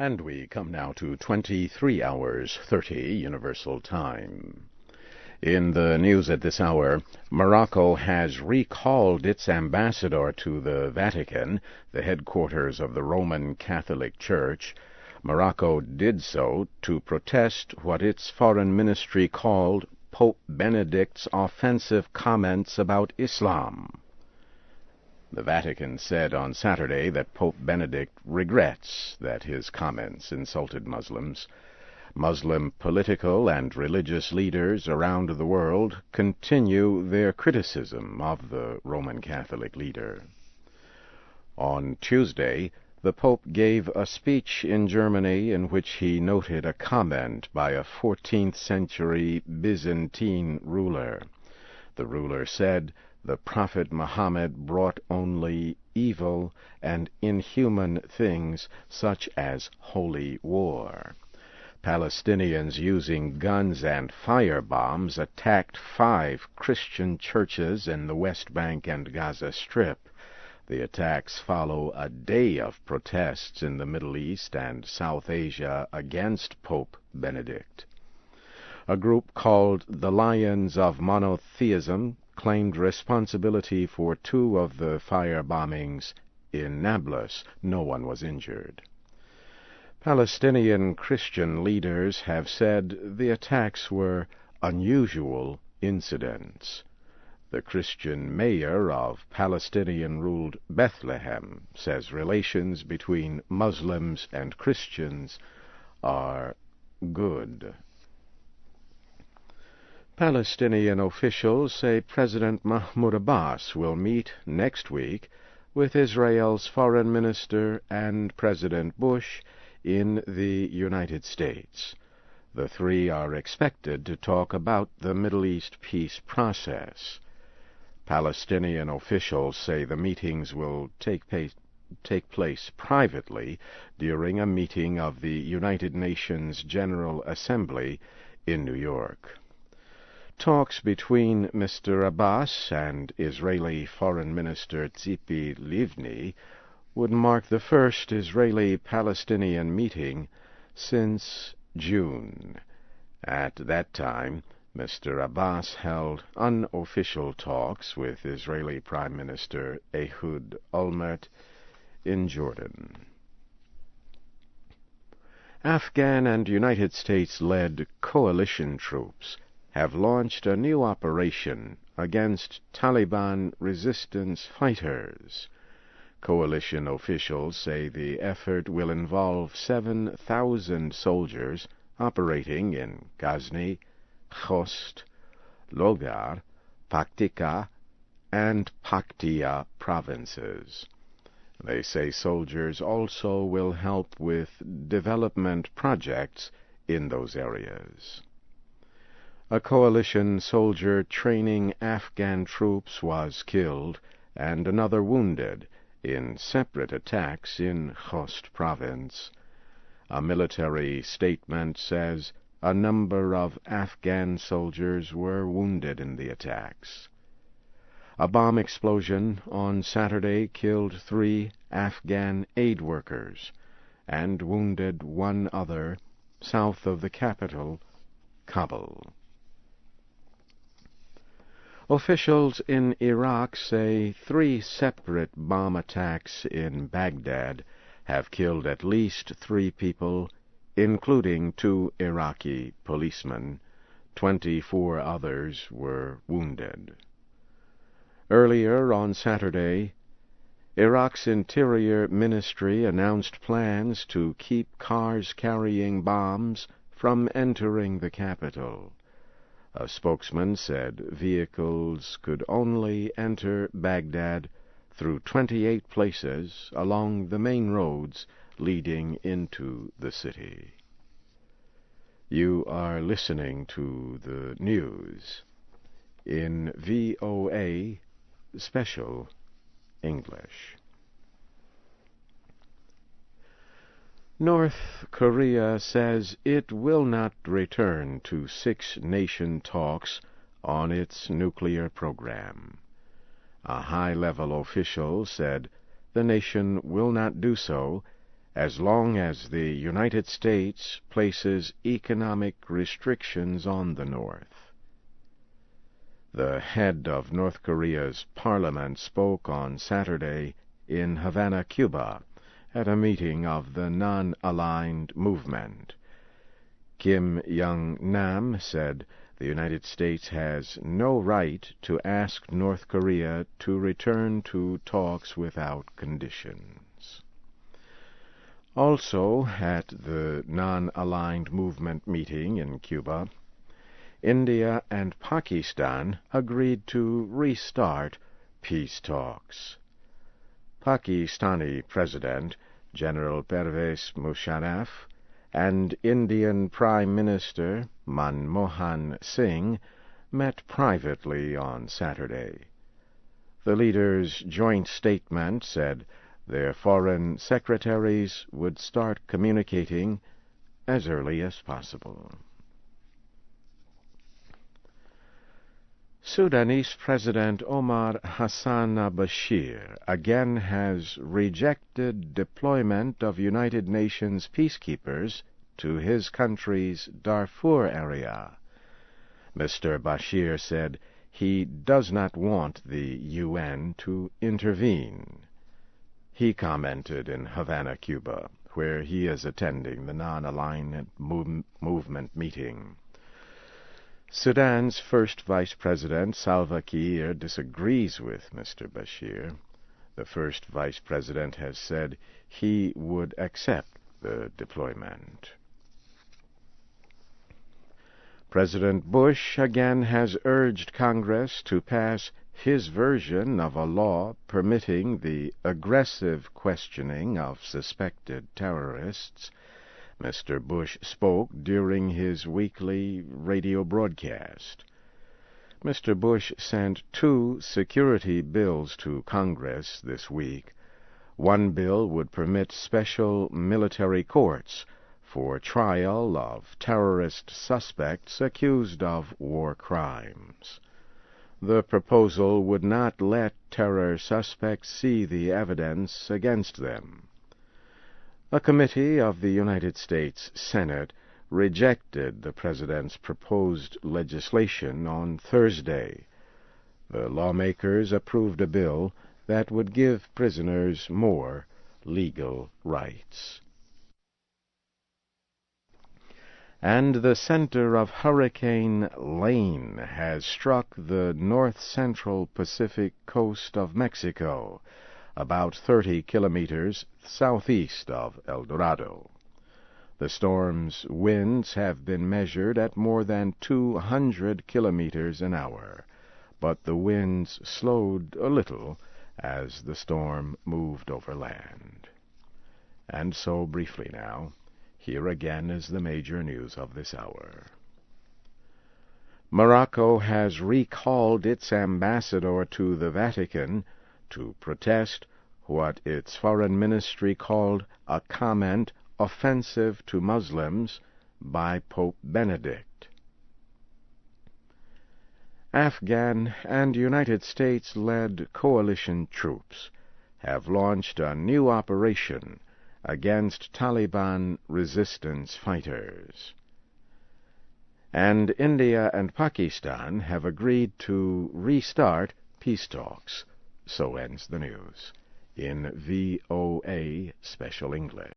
And we come now to 23 hours 30 Universal Time. In the news at this hour, Morocco has recalled its ambassador to the Vatican, the headquarters of the Roman Catholic Church. Morocco did so to protest what its foreign ministry called Pope Benedict's offensive comments about Islam. The Vatican said on Saturday that Pope Benedict regrets that his comments insulted Muslims. Muslim political and religious leaders around the world continue their criticism of the Roman Catholic leader. On Tuesday, the Pope gave a speech in Germany in which he noted a comment by a 14th century Byzantine ruler. The ruler said, "The Prophet Muhammad brought only evil and inhuman things such as holy war." Palestinians using guns and fire bombs attacked 5 Christian churches in the West Bank and Gaza Strip. The attacks follow a day of protests in the Middle East and South Asia against Pope Benedict. A group called the Lions of Monotheism claimed responsibility for 2 of the fire bombings in Nablus. No one was injured. Palestinian Christian leaders have said the attacks were unusual incidents. The Christian mayor of Palestinian-ruled Bethlehem says relations between Muslims and Christians are good. Palestinian officials say President Mahmoud Abbas will meet next week with Israel's Foreign Minister and President Bush in the United States. The 3 are expected to talk about the Middle East peace process. Palestinian officials say the meetings will take place privately during a meeting of the United Nations General Assembly in New York. Talks between Mr. Abbas and Israeli Foreign Minister Tzipi Livni would mark the first Israeli-Palestinian meeting since June. At that time, Mr. Abbas held unofficial talks with Israeli Prime Minister Ehud Olmert in Jordan. Afghan and United States-led coalition troops have launched a new operation against Taliban resistance fighters. Coalition officials say the effort will involve 7,000 soldiers operating in Ghazni, Khost, Logar, Paktika, and Paktia provinces. They say soldiers also will help with development projects in those areas. A coalition soldier training Afghan troops was killed and another wounded in separate attacks in Khost province. A military statement says a number of Afghan soldiers were wounded in the attacks. A bomb explosion on Saturday killed 3 Afghan aid workers and wounded 1 other south of the capital, Kabul. Officials in Iraq say 3 separate bomb attacks in Baghdad have killed at least 3 people, including 2 Iraqi policemen. 24 others were wounded. Earlier on Saturday, Iraq's Interior Ministry announced plans to keep cars carrying bombs from entering the capital. A spokesman said vehicles could only enter Baghdad through 28 places along the main roads leading into the city. You are listening to the news in VOA Special English. North Korea says it will not return to 6-nation talks on its nuclear program. A high-level official said the nation will not do so as long as the United States places economic restrictions on the North. The head of North Korea's parliament spoke on Saturday in Havana, Cuba, at a meeting of the Non-Aligned Movement. Kim Young-nam said the United States has no right to ask North Korea to return to talks without conditions. Also, at the Non-Aligned Movement meeting in Cuba, India and Pakistan agreed to restart peace talks. Pakistani President General Pervez Musharraf and Indian Prime Minister Manmohan Singh met privately on Saturday. The leaders' joint statement said their foreign secretaries would start communicating as early as possible. Sudanese President Omar Hassan al-Bashir again has rejected deployment of United Nations peacekeepers to his country's Darfur area. Mr. Bashir said he does not want the UN to intervene. He commented in Havana, Cuba, where he is attending the Non-Aligned Movement meeting. Sudan's first Vice President Salva Kiir disagrees with Mr. Bashir. The first Vice President has said he would accept the deployment. President Bush again has urged Congress to pass his version of a law permitting the aggressive questioning of suspected terrorists. Mr. Bush spoke during his weekly radio broadcast. Mr. Bush sent 2 security bills to Congress this week. One bill would permit special military courts for trial of terrorist suspects accused of war crimes. The proposal would not let terror suspects see the evidence against them. A committee of the United States Senate rejected the President's proposed legislation on Thursday. The lawmakers approved a bill that would give prisoners more legal rights. And the center of Hurricane Lane has struck the north-central Pacific coast of Mexico, about 30 kilometers southeast of El Dorado. The storm's winds have been measured at more than 200 kilometers an hour, but the winds slowed a little as the storm moved over land. And so, briefly now, here again is the major news of this hour. Morocco has recalled its ambassador to the Vatican to protest what its foreign ministry called a comment offensive to Muslims by Pope Benedict. Afghan and United States-led coalition troops have launched a new operation against Taliban resistance fighters. And India and Pakistan have agreed to restart peace talks. So ends the news in VOA Special English.